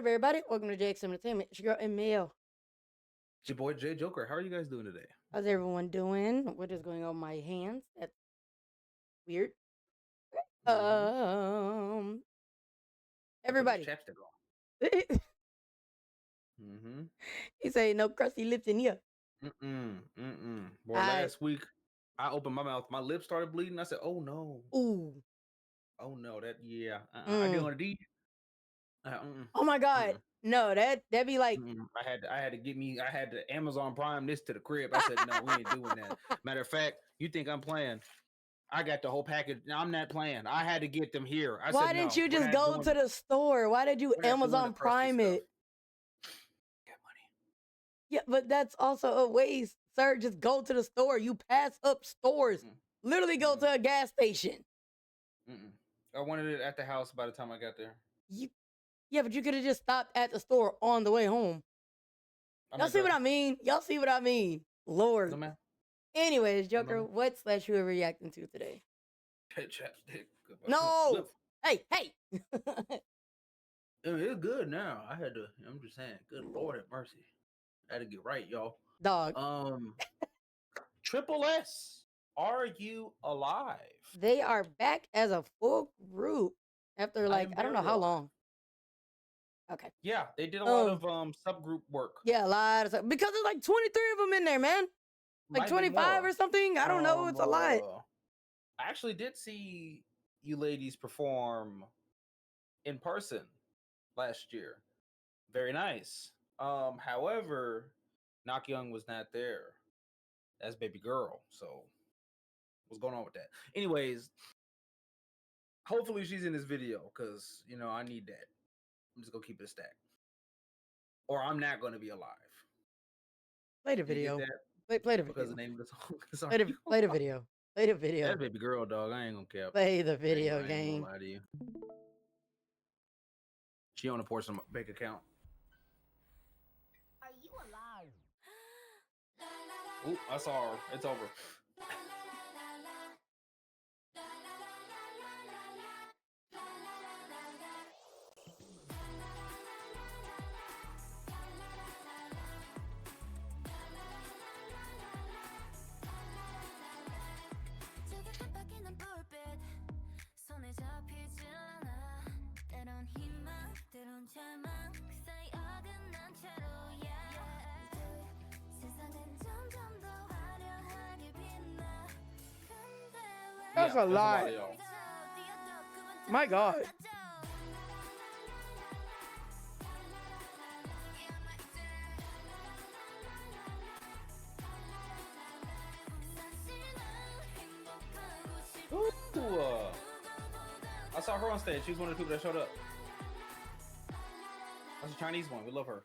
everybody? Welcome to JX Entertainment. It's your girl, Emil. It's your boy, J Joker. How are you guys doing today? How's everyone doing? What is going on with my hands? That's weird. Everybody. Chapstick on. He say no crusty lips in here. Boy, last week I opened my mouth. My lips started bleeding. I said, "Oh no." Ooh. Oh no. That I get on a D. Oh my God. No, that'd be like. I had to Amazon Prime this to the crib. I said, "No, we ain't doing that." Matter of fact, you think I'm playing? I got the whole package. I'm not playing. I had to get them here. Why didn't you just go to the store? Why did you Amazon Prime it? Get money. Yeah, but that's also a waste, sir. Just go to the store. You pass up stores. Literally go to a gas station. I wanted it at the house by the time I got there. Yeah, but you could have just stopped at the store on the way home. Y'all see what I mean? Y'all see what I mean? Lord. No, man. Anyways, Joker, what slash you are reacting to today? Chapstick. No! Hey! It's good now. I'm just saying, good Lord have mercy. I had to get right, y'all. Dog. tripleS, are you alive? They are back as a full group after I don't know how long. Okay. Yeah, they did a lot of subgroup work. Yeah, a lot of stuff. Because there's like 23 of them in there, man. Like 25 or something. I don't know. It's a lot. I actually did see you ladies perform in person last year. Very nice. However, Knock Young was not there. That's baby girl. So what's going on with that? Anyways, hopefully she's in this video because I need that. I'm just gonna keep it a stack. Or I'm not gonna be alive. Play the video. Play the video. Because the name of the song. Play the video. Play the video. That baby girl, dog. I ain't gonna care. Play the video game. I ain't gonna lie to you. She on a portion of my bank account. Are you alive? Ooh, I saw her. It's over. That's a lot. My God. Ooh, I saw her on stage. She was one of the people that showed up. That's a Chinese one. We love her.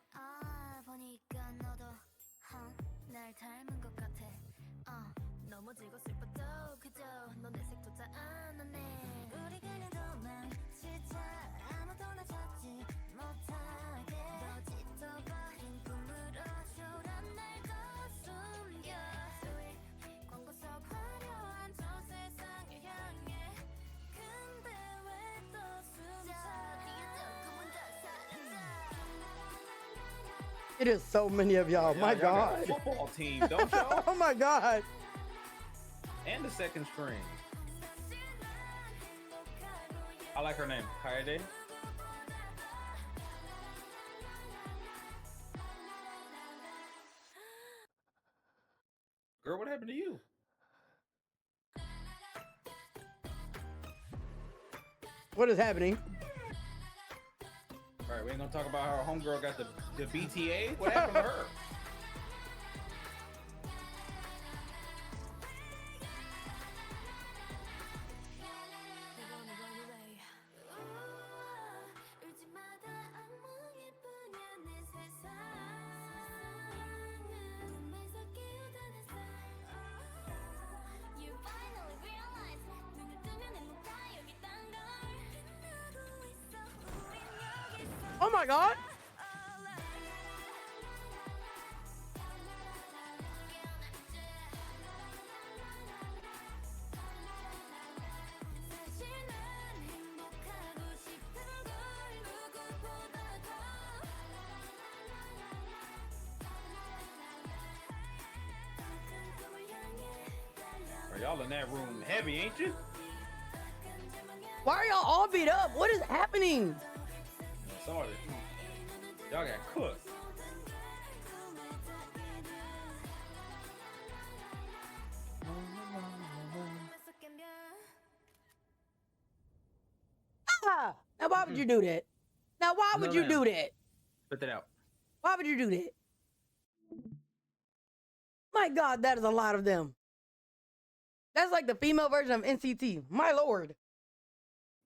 It is so many of y'all. My God. Football team, don't y'all? Oh my God. And the second string. I like her name. Kaede. Girl, what happened to you? What is happening? All right, we ain't gonna talk about how our homegirl got the BTA. What happened to her? Oh my God. Y'all in that room heavy, ain't you? Why are y'all all beat up? What is happening? Somebody, y'all got cooked. Ah, now why would you do that? Now why would No, you ma'am. do that? Spit that out. Why would you do that? My God, that is a lot of them. That's like the female version of NCT. My Lord.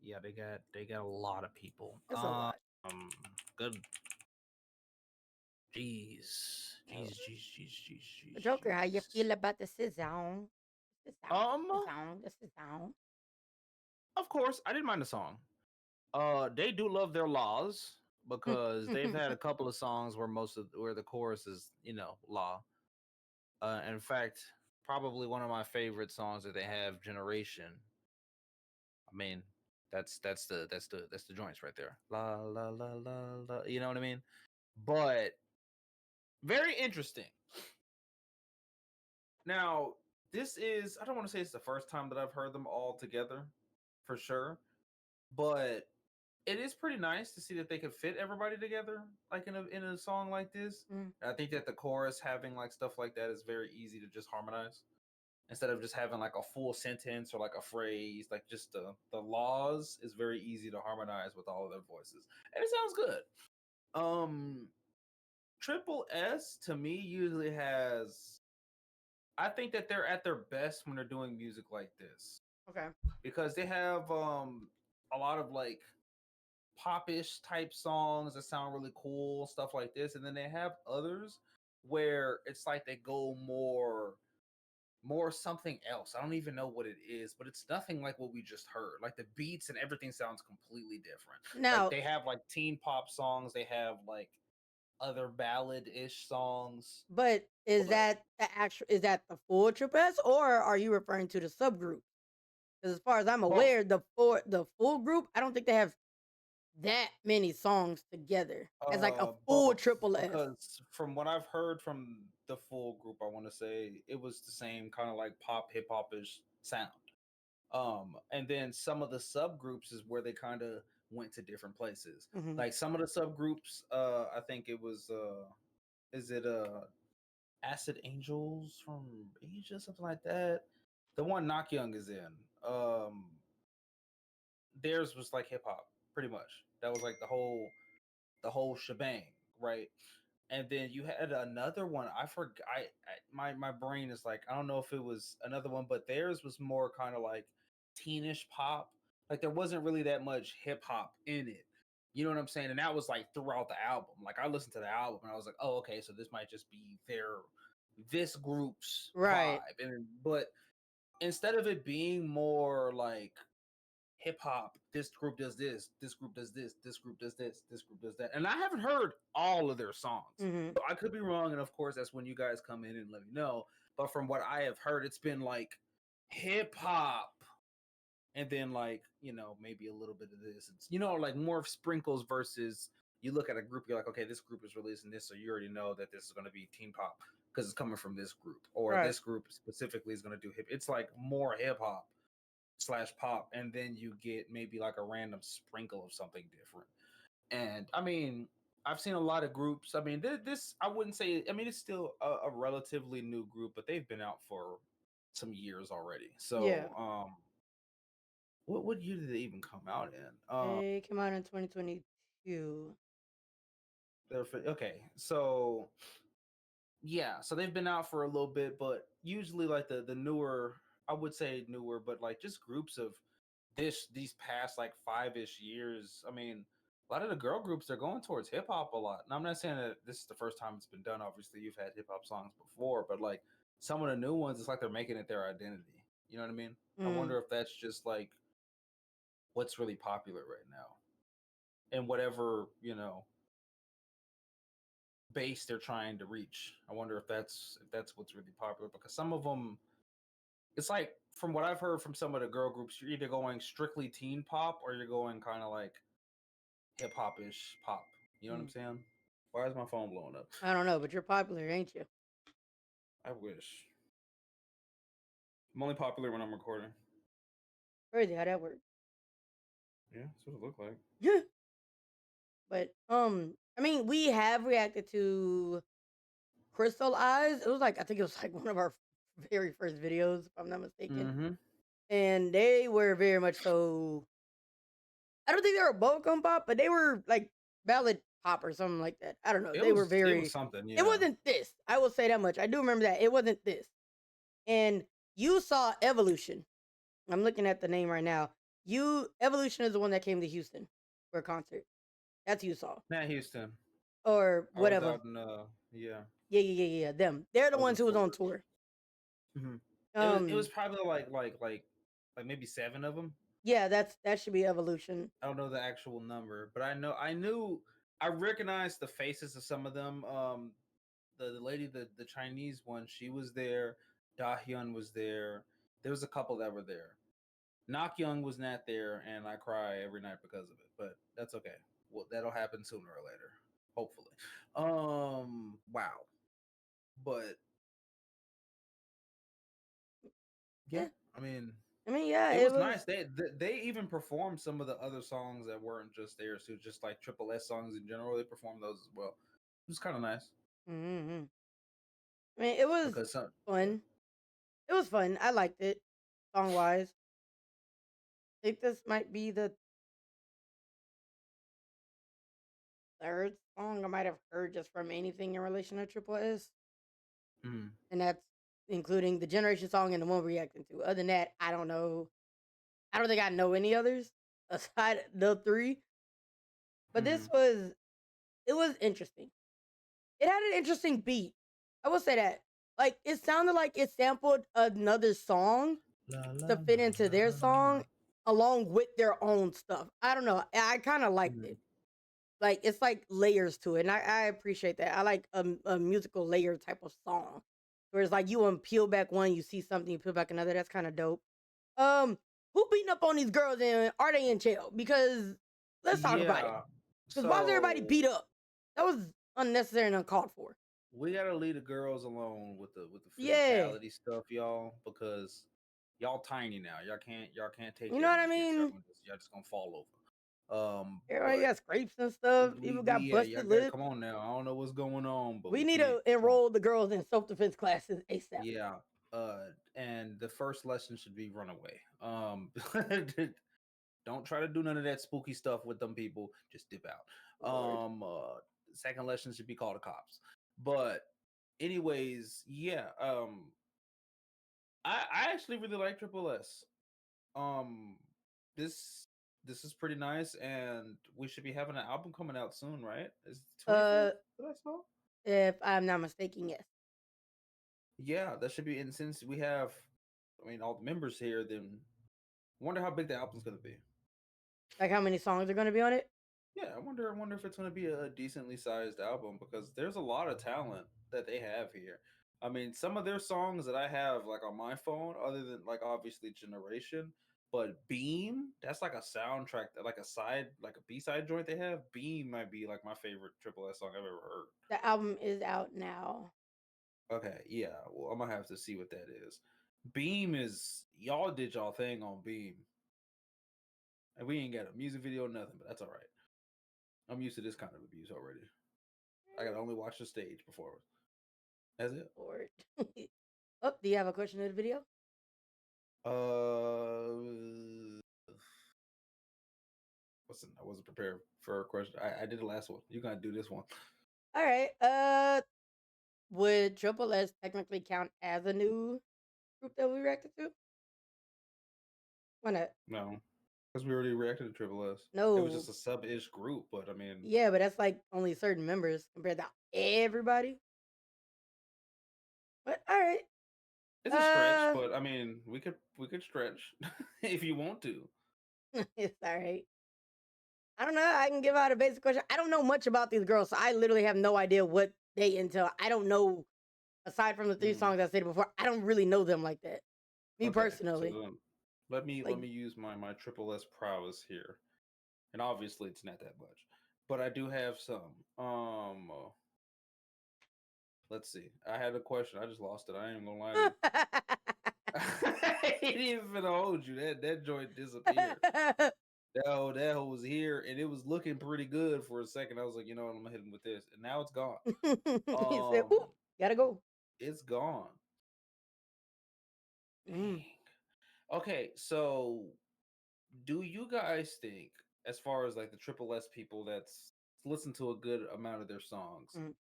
Yeah, they got a lot of people. That's a lot. Good. Jeez. Joker, how you feel about the sit-down? The sit-down. Of course, I didn't mind the song. They do love their laws because they've had a couple of songs where the chorus is, law. In fact, probably one of my favorite songs that they have, Generation. I mean, that's the joints right there. La la la la la. You know what I mean? But very interesting. Now, this is, I don't want to say it's the first time that I've heard them all together, for sure, but it is pretty nice to see that they could fit everybody together, like in a song like this. I think that the chorus having like stuff like that is very easy to just harmonize instead of just having like a full sentence or like a phrase. Like just the laws is very easy to harmonize with all of their voices, and it sounds good. Triple S to me usually has. I think that they're at their best when they're doing music like this. Okay. Because they have a lot of like popish type songs that sound really cool, stuff like this, and then they have others where it's like they go more something else. I don't even know what it is, but it's nothing like what we just heard. Like the beats and everything sounds completely different. Now, like they have like teen pop songs, they have like other ballad-ish songs. but is that the full Triple S, or are you referring to the subgroup? Because as far as I'm aware, the full group, I don't think they have that many songs together as like a full Triple S. Because from what I've heard from the full group, I want to say it was the same kind of like pop hip hop-ish sound. And then some of the subgroups is where they kind of went to different places. Like some of the subgroups, I think it was is it Acid Angels from Asia, something like that. The one Knock Young is in. Theirs was like hip hop, pretty much. That was like the whole shebang, right? And then you had another one. I forgot. My brain is like, I don't know if it was another one, but theirs was more kind of like teenish pop. Like there wasn't really that much hip hop in it. You know what I'm saying? And that was like throughout the album. Like I listened to the album and I was like, oh, okay, so this might just be this group's Right. vibe. But instead of it being more like hip hop, this group does this group does this group does this group does that. And I haven't heard all of their songs. So I could be wrong. And of course, that's when you guys come in and let me know. But from what I have heard, it's been like hip hop. And then like, maybe a little bit of this. It's, like more sprinkles versus you look at a group, you're like, okay, this group is releasing this. So you already know that this is going to be teen pop because it's coming from this group. Or this group specifically is going to do hip. It's like more hip hop / pop, and then you get maybe like a random sprinkle of something different. And I mean, I've seen a lot of groups. I mean, this I wouldn't say. I mean, it's still a relatively new group, but they've been out for some years already. So, what year did they even come out in? They came out in 2022. Okay, so yeah, so they've been out for a little bit, but usually like the newer, I would say newer, but like just groups of these past like 5-ish years. I mean, a lot of the girl groups, they're going towards hip hop a lot. And I'm not saying that this is the first time it's been done. Obviously, you've had hip hop songs before, but like some of the new ones, it's like they're making it their identity. You know what I mean? I wonder if that's just like what's really popular right now, and whatever base they're trying to reach. I wonder if that's what's really popular, because some of them, it's like from what I've heard from some of the girl groups, you're either going strictly teen pop or you're going kind of like hip hop-ish pop. You know what I'm saying? Why is my phone blowing up? I don't know, but you're popular, ain't you? I wish. I'm only popular when I'm recording. Crazy how that works. Yeah, that's what it looked like. But I mean, we have reacted to Crystal Eyes. It was like I think it was like one of our very first videos, if I'm not mistaken. Mm-hmm. And they were very much so. I don't think they were bubblegum pop, but they were like ballad pop or something like that. I don't know. They were It was very. something, It yeah. wasn't this. I will say that much. I do remember that it wasn't this. And you saw Evolution. I'm looking at the name right now. Evolution is the one that came to Houston for a concert. That's you saw. Not Houston. Or I was whatever. out in Yeah. Them. They're the I was ones in who was Fort on Worth. tour. It was probably like maybe 7 of them. Yeah, that should be Evolution. I don't know the actual number, but I recognized the faces of some of them. The lady, the Chinese one, she was there. Da Hyun was there. There was a couple that were there. Nok Young was not there, and I cry every night because of it. But that's okay. Well, that'll happen sooner or later, hopefully. Wow. But yeah, Yeah. I mean, Yeah, it was nice. They even performed some of the other songs that weren't just theirs, too, just like tripleS songs in general. They performed those as well. It was kind of nice. Mm-hmm. I mean, it was fun. It was fun. I liked it, song wise. I think this might be the third song I might have heard just from anything in relation to tripleS. Mm-hmm. And that's including the Generation song and the one we're reacting to. Other than that, I don't know. I don't think I know any others aside the three. But this was interesting. It had an interesting beat. I will say that. Like it sounded like it sampled another song to fit into their song along with their own stuff. I don't know. I kind of liked it. Like it's like layers to it, and I appreciate that. I like a musical layer type of song, where it's like you peel back one, you see something, you peel back another. That's kind of dope. Who beating up on these girls and are they in jail? Because let's talk about it. Because why is everybody beat up? That was unnecessary and uncalled for. We gotta leave the girls alone with the physicality stuff, y'all, because y'all tiny now. Y'all can't take You know what I mean? Y'all just gonna fall over. Everybody got scrapes and stuff. People got busted lips. Come on now. I don't know what's going on, but we need to enroll the girls in self-defense classes ASAP. Yeah. And the first lesson should be run away. Don't try to do none of that spooky stuff with them people. Just dip out. Second lesson should be call the cops. But anyways, yeah. I actually really like tripleS. This is pretty nice, and we should be having an album coming out soon, right? Is it 25th that I saw? If I'm not mistaken, yes. Yeah, that should be. And since we have, all the members here, then I wonder how big the album's gonna be. Like how many songs are gonna be on it? Yeah, I wonder if it's gonna be a decently sized album because there's a lot of talent that they have here. I mean, some of their songs that I have like on my phone, other than like obviously Generation, but Beam, that's like a soundtrack, like a B-side joint they have. Beam might be like my favorite tripleS song I've ever heard. The album is out now. Okay, yeah. Well, I'm gonna have to see what that is. Beam is y'all did y'all thing on Beam. And we ain't got a music video, nothing, but that's all right. I'm used to this kind of abuse already. I gotta only watch the stage before. That's it. Lord. Oh, do you have a question in the video? I wasn't prepared for a question. I did the last one. You're gonna do this one. All right. Would tripleS technically count as a new group that we reacted to? Why not? No, because we already reacted to tripleS. No, it was just a sub-ish group, but I mean, yeah, but that's like only certain members compared to everybody. But all right, it's a stretch. But I mean, we could stretch if you want to. It's all right. I don't know. I can give out a basic question. I don't know much about these girls, so I literally have no idea what they into. I don't know, aside from the 3 songs I said before, I don't really know them like that. Me personally. So let me use my tripleS prowess here, and obviously it's not that much, but I do have some. Let's see. I had a question. I just lost it. I ain't gonna lie to you. ain't even gonna hold you. That joint disappeared. That hoe was here and it was looking pretty good for a second. I was like, you know what, I'm gonna hit him with this, and now it's gone. He said, "Ooh, gotta go." It's gone. Mm. Dang. Okay, so do you guys think, as far as like the tripleS people that's listen to a good amount of their songs, Mm.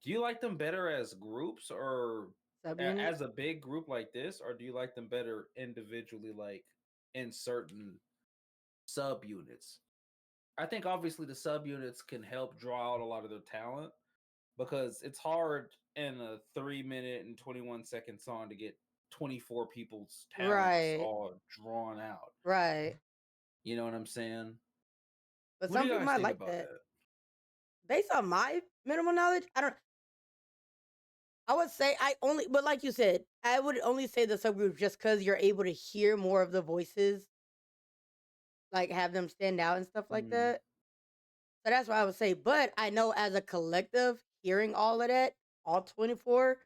do you like them better as groups or Subunit? as a big group like this, or do you like them better individually, like in certain subunits? I think obviously the subunits can help draw out a lot of their talent because it's hard in a 3 minute and 21-second song to get 24 people's talents Right, all drawn out. right. You know what I'm saying? But What do some you people guys might think like about that. that? Based on my minimal knowledge, I would say but like you said, I would only say the subgroup just because you're able to hear more of the voices, like have them stand out and stuff like Mm, that. So that's what I would say. But I know as a collective, hearing all of that, all 24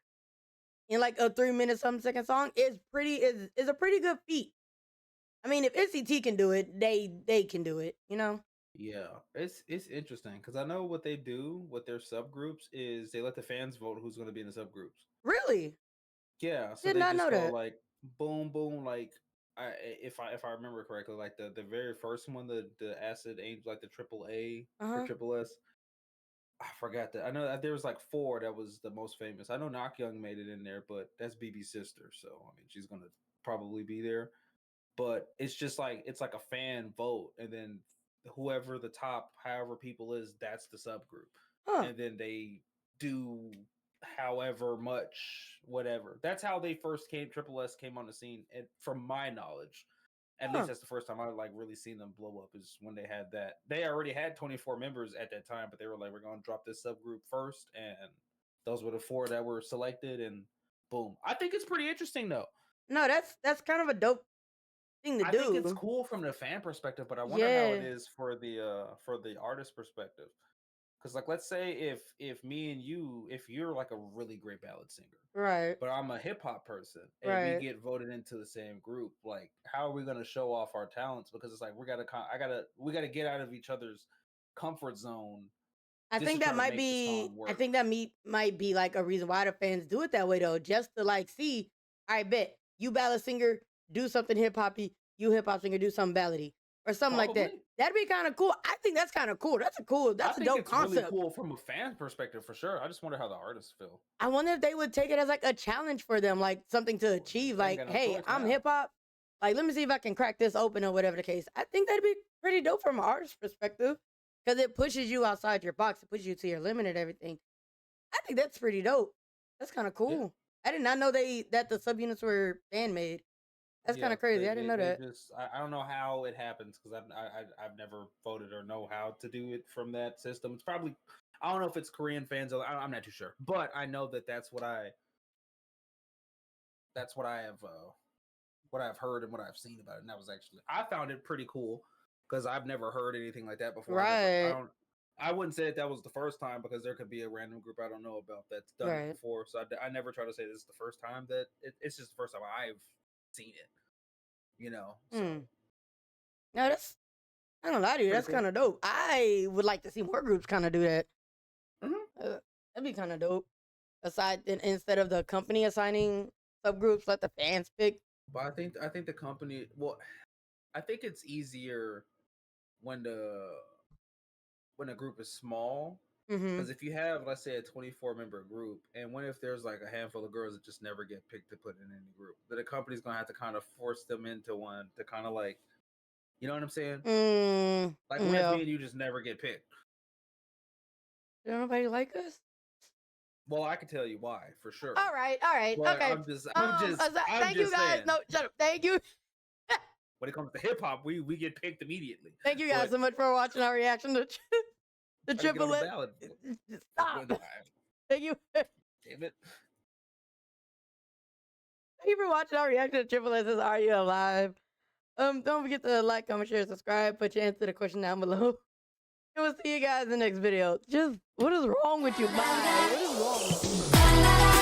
in like a 3 minute something second song is a pretty good feat. I mean, if NCT can do it, they can do it, you know? yeah, it's interesting because I know what they do with their subgroups is they let the fans vote who's going to be in the subgroups. Really? Yeah, so Did they not just know go that. like boom, boom, like if I remember correctly, like the very first one, the Acid Angel, like the triple A or Uh-huh. triple S. I forgot that. I know that there was like four that was the most famous. I know Knock Young made it in there, but that's BB's sister, so I mean she's gonna probably be there. But it's just like it's like a fan vote, and then whoever the top, however people is, that's the subgroup, Huh. and then they do however much whatever. That's how they first came. Triple S came on the scene, and from my knowledge, at least Huh. that's the first time I like really seen them blow up is when they had that. They already had 24 members at that time, but they were like, we're gonna drop this subgroup first, and those were the four that were selected, and boom. I think it's pretty interesting though. No, that's kind of a dope thing to I think it's do. cool from the fan perspective, but I wonder how it Yeah. is for the artist perspective. Because like, let's say if me and you, if you're like a really great ballad singer, Right. but I'm a hip hop person, and we Right. get voted into the same group, like how are we gonna show off our talents? Because it's like we gotta get out of each other's comfort zone I just to think that try to might make the be song I work. think that might be like a reason why the fans do it that way though, just to like see, I bet you ballad singer do something hip hoppy, you hip hop singer do something ballady or something like that. Probably. That'd be kind of cool. I think that's kind of cool. I That's a think dope it's really concept. cool from a fan perspective for sure. I just wonder how the artists feel. I wonder if they would take it as like a challenge for them, like something to Well, achieve. they ain't Like, got no hey, choice I'm now. hip hop. Like, let me see if I can crack this open or whatever the case. I think that'd be pretty dope from an artist perspective because it pushes you outside your box. It pushes you to your limit and everything. I think that's pretty dope. That's kind of Yeah. cool. I did not know that the subunits were fan made. That's kind Yeah, of crazy. I didn't know they that. just I don't know how it happens because I've never voted or know how to do it from that system. It's probably I don't know if it's Korean fans. I'm not too sure, but I know that that's what I've heard and what I've seen about it. And that was actually I found it pretty cool because I've never heard anything like that before. Right. I wouldn't say that was the first time because there could be a random group I don't know about that's done it Right. before. So I never try to say this is the first time that it's just the first time I've seen it. You know, so. Hmm. No, that's I don't lie to you. Pretty That's cool. kind of dope. I would like to see more groups kind of do that. Mhm. That'd be kind of dope. Instead of the company assigning subgroups, let the fans pick. But I think the company. Well, I think it's easier when the group is small Mm-hmm. because if you have, let's say, a 24 member group, and what if there's like a handful of girls that just never get picked to put in any group? Then the company's gonna have to kind of force them into one to kind of like, you know what I'm saying? Like, what if Yeah. me and you just never get picked? Don't nobody like us? Well, I can tell you why for sure. All right. All right. But Okay. I'm Thank you just guys. saying. No, shut up. Thank you. When it comes to hip hop, we get picked immediately. Thank you guys But so much for watching our reaction to the try to get on the triplet. ballot. Stop. Thank you. Damn it. Thank you for watching our reaction to triplet. This is Are You Alive? Don't forget to like, comment, share, subscribe. Put your answer to the question down below. And we'll see you guys in the next video. Just what is wrong with you? Bye. What is wrong with you?